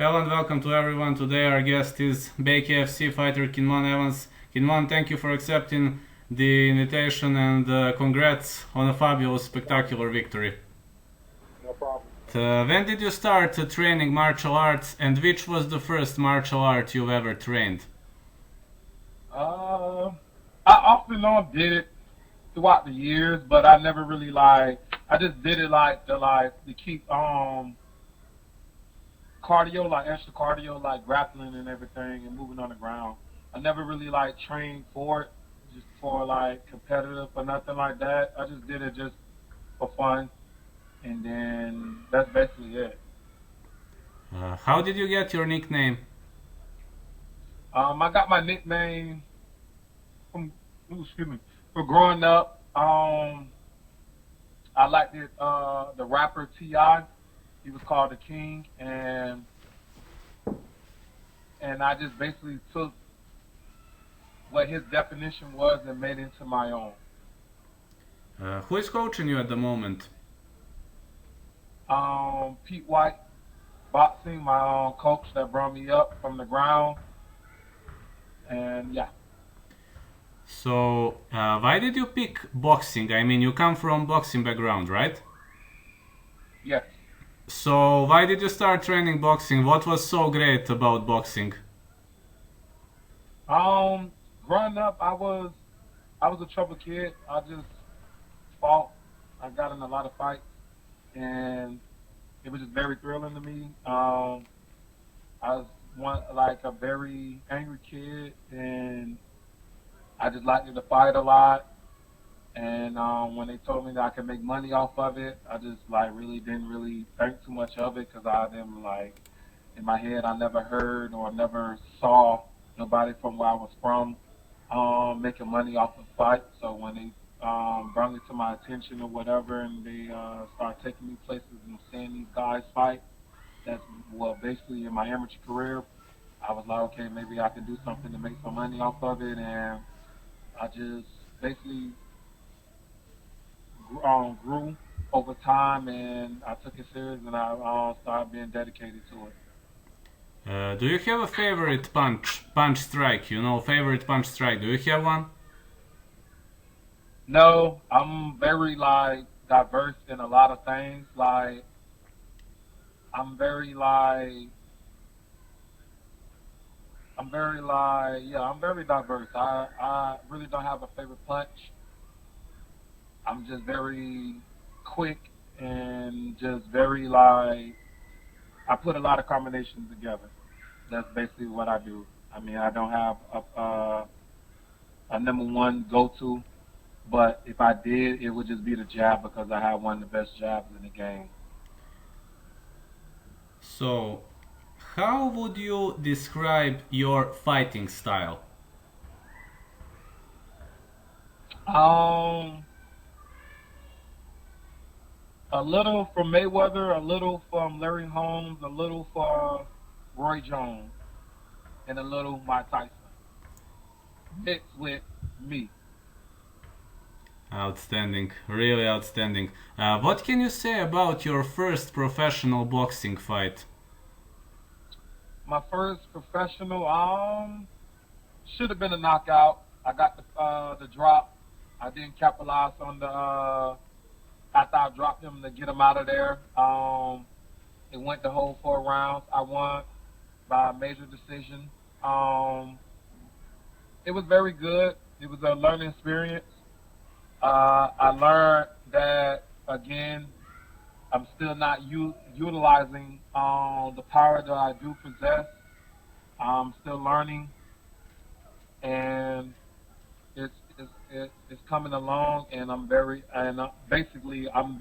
Hello and welcome to everyone. Today our guest is Bkfc fighter Kenmon Evans. Kenmon, thank you for accepting the invitation and congrats on a fabulous, spectacular victory. No problem. When did you start training martial arts, and which was the first martial art you've ever trained? Uh, I off and on did it throughout the years, but I never really like. I just did it to keep cardio, like extra cardio, like grappling and everything, and moving on the ground. I never really like trained for it, just for like competitive or nothing like that. I just did it just for fun, and then that's basically it. How did you get your nickname? I got my nickname from excuse me for growing up. I liked it. The rapper Ti, he was called the King, and I just basically took what his definition was and made it into my own. Who is coaching you at the moment? Pete White, boxing, my coach that brought me up from the ground, and yeah, So, why did you pick boxing? I mean, you come from boxing background, right? yes. So, why did you start training boxing? What was so great about boxing? Um, Growing up, I was a trouble kid. I just fought. I got in a lot of fights, and it was just very thrilling to me. I was like a very angry kid, and I just liked to fight a lot. And when they told me that I could make money off of it, I just like really didn't really think too much of it because I didn't like in my head I never heard or never saw nobody from where I was from making money off of fight. So when they brought it to my attention or whatever, and they started taking me places and seeing these guys fight, that's well basically in my amateur career, I was like, okay, maybe I can do something to make some money off of it, and I just basically grew over time, and I took it serious, and I started being dedicated to it. Do you have a favorite punch strike? Favorite punch strike. Do you have one? No, I'm very like diverse in a lot of things. Like I'm very like I'm very diverse. I really don't have a favorite punch. I'm just very quick and just very like I put a lot of combinations together. That's basically what I do. I mean, I don't have a number one go to, but if I did, it would just be the jab because I have one of the best jabs in the game. So, how would you describe your fighting style? Um, a little from Mayweather, a little from Larry Holmes, a little from Roy Jones, and a little Mike Tyson mixed with me. Outstanding, really outstanding. What can you say about your first professional boxing fight? My first professional should have been a knockout. I got the drop. I didn't capitalize on the after I dropped him to get him out of there. It went the whole 4 rounds. I won by a major decision. Um, it was very good. It was a learning experience. I learned that again. I'm still not utilizing the power that I do possess. I'm still learning, and it's coming along, and basically I'm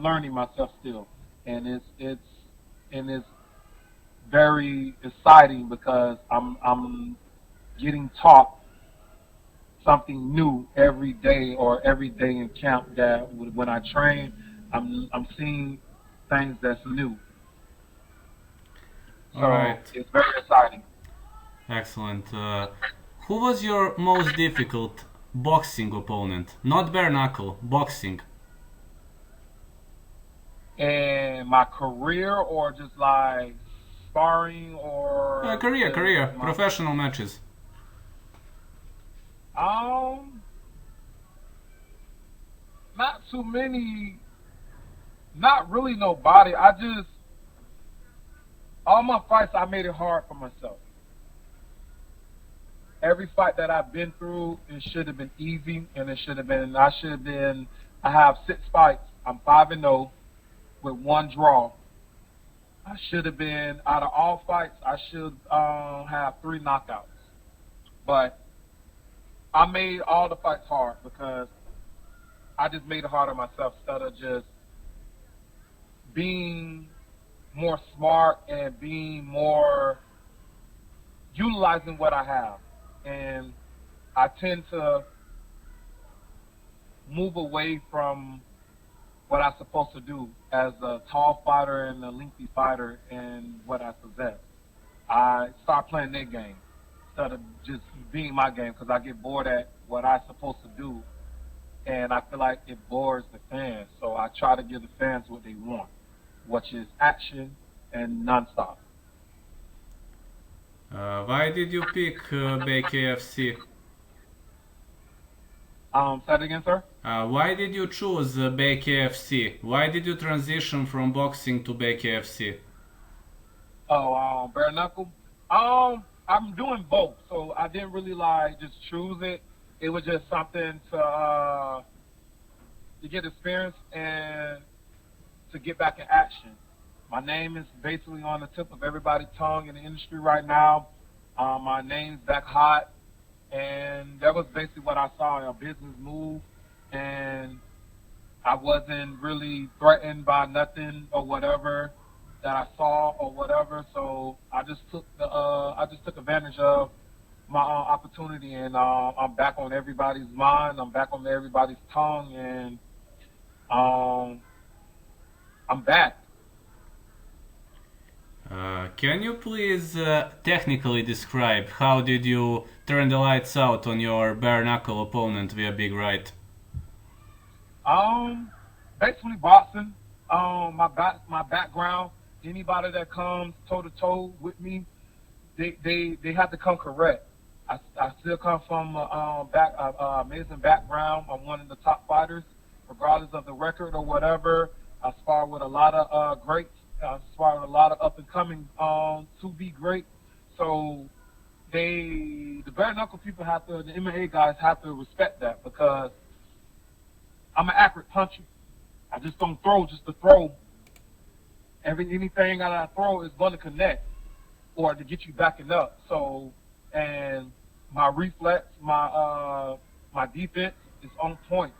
learning myself still, and it's very exciting because I'm getting taught something new every day or every day in camp that when I train, I'm seeing things that's new. All So right, it's very exciting. excellent. Who was your most difficult boxing opponent? Not bare knuckle, boxing. And my career or just like sparring or Career, professional matches. Um, not too many. Not really nobody. All my fights, I made it hard for myself. Every fight that I've been through, it should have been easy, and it should have been. I should have been. I have 6 fights. I'm 5-0 with 1 draw. I should have been out of all fights. I should have 3 knockouts, but I made all the fights hard because I just made it hard on myself instead of just being more smart and being more utilizing what I have. And I tend to move away from what I'm supposed to do as a tall fighter and a lengthy fighter and what I possess. I start playing their game instead of just being my game because I get bored at what I'm supposed to do, and I feel like it bores the fans. So I try to give the fans what they want, which is action and nonstop. Why did you pick Bkfc? Say that again, sir. Why did you choose Bkfc? Why did you transition from boxing to Bkfc? Oh, bare knuckle. I'm doing both, so I didn't really like just choose it. It was just something to get experience and to get back in action. My name is basically on the tip of everybody's tongue in the industry right now. My name's back hot, and that was basically what I saw, a business move, and I wasn't really threatened by nothing or whatever that I saw or whatever. So I just took advantage of my opportunity, and I'm back on everybody's mind. I'm back on everybody's tongue, and I'm back. Can you please technically describe how did you turn the lights out on your bare knuckle opponent via big right? Basically boxing. My background. Anybody that comes toe to toe with me, they have to come correct. I still come from amazing background. I'm one of the top fighters, regardless of the record or whatever. I spar with a lot of greats. I spar with a lot of up and coming to be great. So the bare knuckle people the MMA guys have to respect that because I'm an accurate puncher. I just don't throw just to throw. Anything that I throw is going to connect or to get you backing up. So, and my reflex, my defense is on point.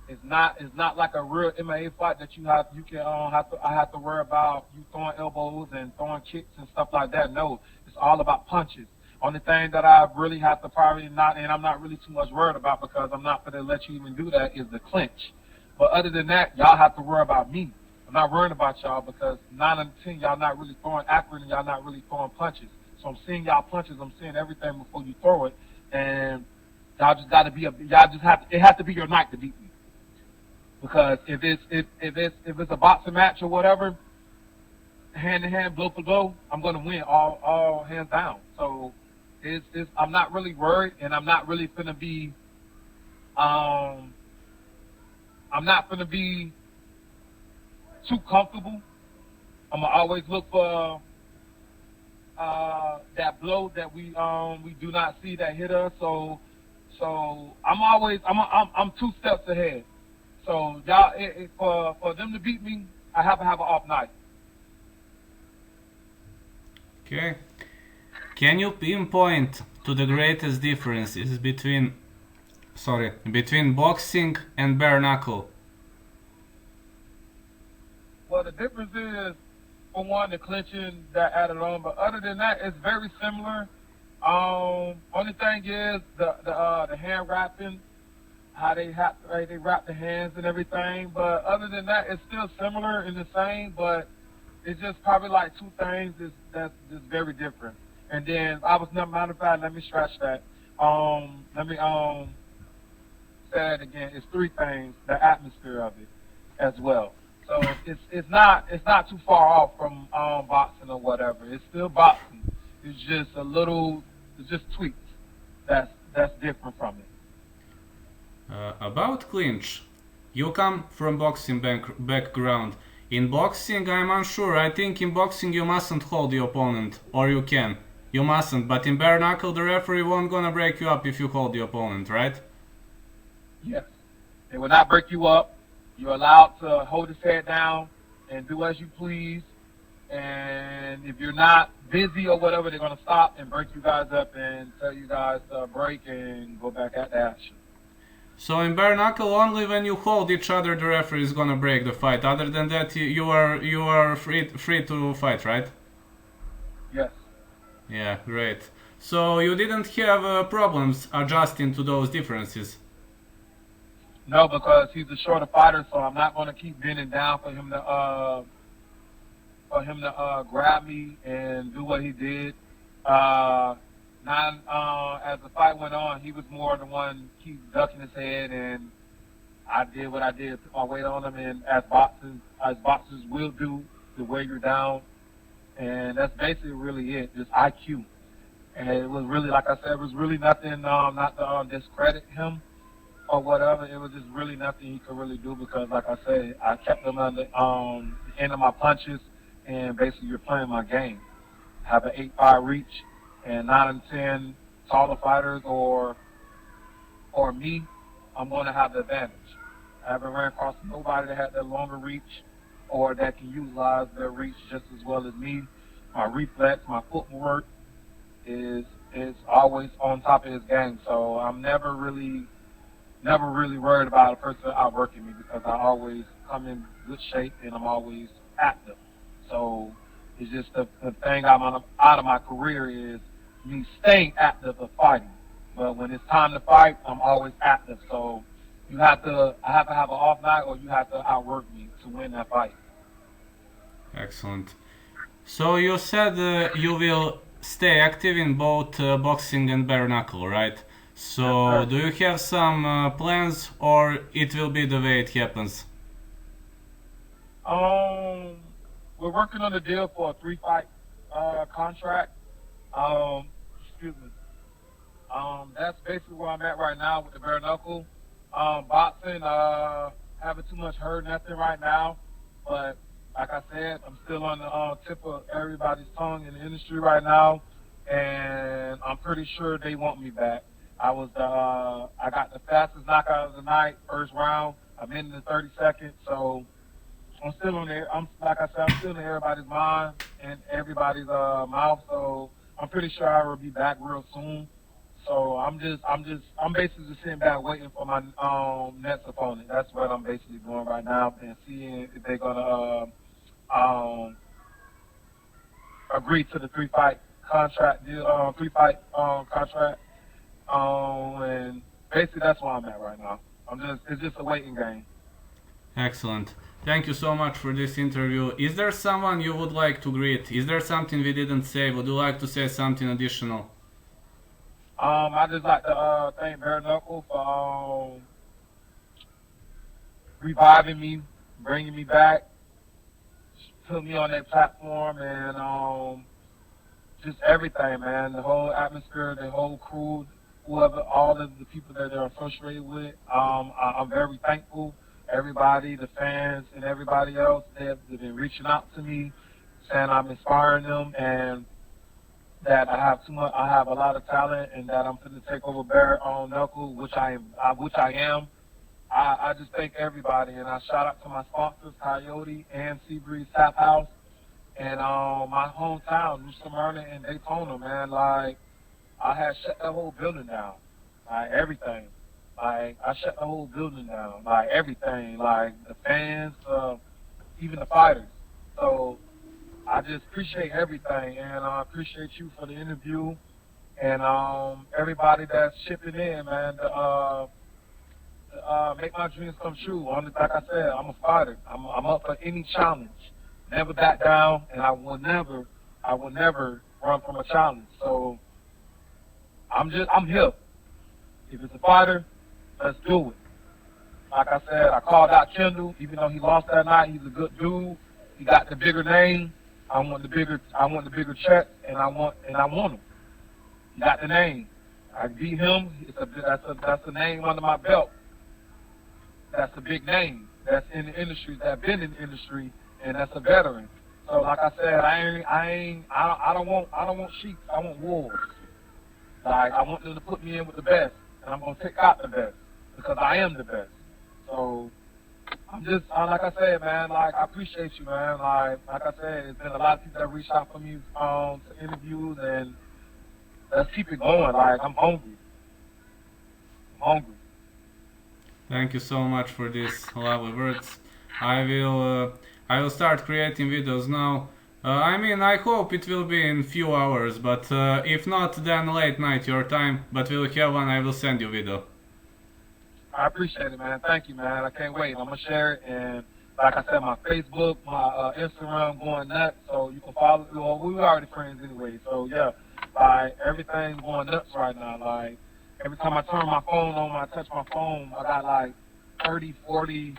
It's not like a real MMA fight that I have to worry about you throwing elbows and throwing kicks and stuff like that. No, it's all about punches. Only thing that I really have to probably not, and I'm not really too much worried about because I'm not going to let you even do that, is the clinch. But other than that, y'all have to worry about me. I'm not worrying about y'all because 9 out of 10 y'all not really throwing accurate and y'all not really throwing punches. So I'm seeing y'all punches. I'm seeing everything before you throw it, and y'all just got to be it has to be your night to beat me. Because if it's a boxing match or whatever, hand to hand, blow for blow, I'm gonna win all hands down. So I'm not really worried, and I'm not really gonna be I'm not gonna be too comfortable. I'm gonna always look for that blow that we do not see that hit us. So I'm 2 steps ahead. So y'all, for them to beat me, I have to have an off night. Okay. Can you pinpoint to the greatest differences between boxing and bare knuckle? Well, the difference is, for one, the clinching that added on, but other than that, it's very similar. Only thing is the hand wrapping, how they wrap the hands and everything. But other than that, it's still similar and the same. But it's just probably like 2 things that's just very different. And then matter of fact, let me scratch that. Let me say it again. It's 3 things. The atmosphere of it as well. So it's not too far off from boxing or whatever. It's still boxing. It's just a little. It's just tweaks. That's different from it. About clinch, you come from boxing background. In boxing, I'm unsure. I think in boxing you mustn't hold the opponent, or you can. You mustn't, but in bare knuckle, the referee won't gonna break you up if you hold the opponent, right? Yes. They will not break you up. You're allowed to hold his head down and do as you please. And if you're not busy or whatever, they're gonna stop and break you guys up and tell you guys to break and go back at the action. So in bare knuckle, only when you hold each other, the referee is gonna break the fight. Other than that, you are free to fight, right? Yes. Yeah, great. So you didn't have problems adjusting to those differences. No, because he's a shorter fighter, so I'm not gonna keep bending down for him to grab me and do what he did. Uh, as the fight went on, he was more the one keep ducking his head, and I did what I did, put my weight on him, and as boxers will do, to wear you down, and that's basically really it, just IQ. And it was really, like I said, it was really nothing, not to discredit him or whatever. It was just really nothing he could really do because, like I said, I kept him on the end of my punches, and basically you're playing my game. Have an 8-5 reach, and 9 and 10 taller fighters or me, I'm going to have the advantage. I haven't ran across nobody that had that longer reach or that can utilize their reach just as well as me. My reflex, my footwork is always on top of his game. So I'm never really worried about a person outworking me because I always come in good shape and I'm always active. So it's just the thing out of my career is me staying active of fighting. But when it's time to fight, I'm always active. So I have to have an off night or you have to outwork me to win that fight. Excellent. So you said you will stay active in both boxing and bare knuckle, right? Yes, So sir. do you have some plans, or it will be the way it happens? Um, we're working on a deal for a 3-fight contract. Um, excuse me. That's basically where I'm at right now with the bare knuckle. Boxing, having too much hurt, nothing right now. But like I said, I'm still on the tip of everybody's tongue in the industry right now, and I'm pretty sure they want me back. I got the fastest knockout of the night, first round. I'm in the 30 seconds, so I'm still on there. I'm like I said, I'm still in everybody's mind and everybody's mouth. So I'm pretty sure I will be back real soon. So I'm basically just sitting back waiting for my next opponent. That's what I'm basically doing right now and seeing if they're gonna um, agree to the 3-fight contract deal, 3-fight contract. And basically that's where I'm at right now. It's just a waiting game. Excellent. Thank you so much for this interview. Is there someone you would like to greet? Is there something we didn't say? Would you like to say something additional? I just like to thank Bare Knuckle for reviving me, bringing me back, put me on that platform, and just everything, man. The whole atmosphere, the whole crew, whoever, all of the people that they're associated with. I'm very thankful. Everybody, the fans, and everybody else, they've been reaching out to me, saying I'm inspiring them, and that I have too much. I have a lot of talent, and that I'm going to take over Bare Knuckle, which I am. I just thank everybody, and I shout out to my sponsors, Coyote and Seabreeze Tap House, and my hometown, New Smyrna and Daytona, man. Like I had shut the whole building down, like everything. Like I shut the whole building down, like everything, like the fans, even the fighters. So I just appreciate everything, and I appreciate you for the interview, and everybody that's chipping in, man. Make my dreams come true. Like I said, I'm a fighter. I'm up for any challenge. Never back down, and I will never run from a challenge. So I'm here. If it's a fighter, let's do it. Like I said, I called out Kendall, even though he lost that night. He's a good dude. He got the bigger name. I want the bigger check, and I want him. He got the name. I beat him. That's a name under my belt. That's a big name. That's in the industry. That's been in the industry, and that's a veteran. So like I said, I don't want sheep. I want wolves. Like I want them to put me in with the best, and I'm gonna pick out the best because I am the best. So I'm just like I said, man. Like I appreciate you, man. Like I said, it's been a lot of people that reached out for me to interviews, and let's keep it going. Like I'm hungry. I'm hungry. Thank you so much for these lovely words. I will I will start creating videos now. I mean, I hope it will be in few hours, but if not, then late night your time. But we'll have one. I will send you video. I appreciate it, man. Thank you, man. I can't wait. I'm gonna share it, and like I said, my Facebook, my Instagram going nuts. So you can follow. Well, we were already friends anyway. So yeah, like everything's going nuts right now. Like every time I turn my phone on, I touch my phone, I got like 30, 40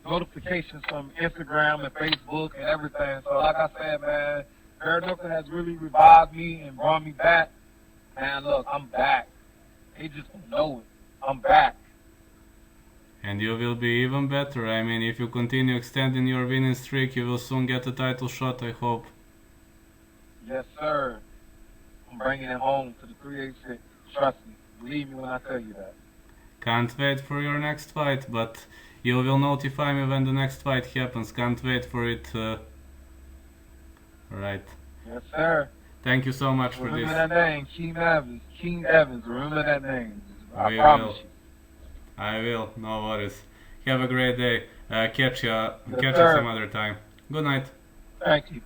notifications from Instagram and Facebook and everything. So like I said, man, Bare Knuckle has really revived me and brought me back. Man, look, I'm back. They just don't know it. I'm back. And you will be even better. I mean, if you continue extending your winning streak, you will soon get a title shot, I hope. Yes, sir. I'm bringing it home to the 386. Trust me. Believe me when I tell you that. Can't wait for your next fight, but you will notify me when the next fight happens. Can't wait for it. Right. Yes, sir. Thank you so much for Remember this. that name, King Evans. King Evans. Remember that name. I We promise will. you. I will. No worries. Have a great day. Catch you Yes, sir. some other time. Good night. Thank you.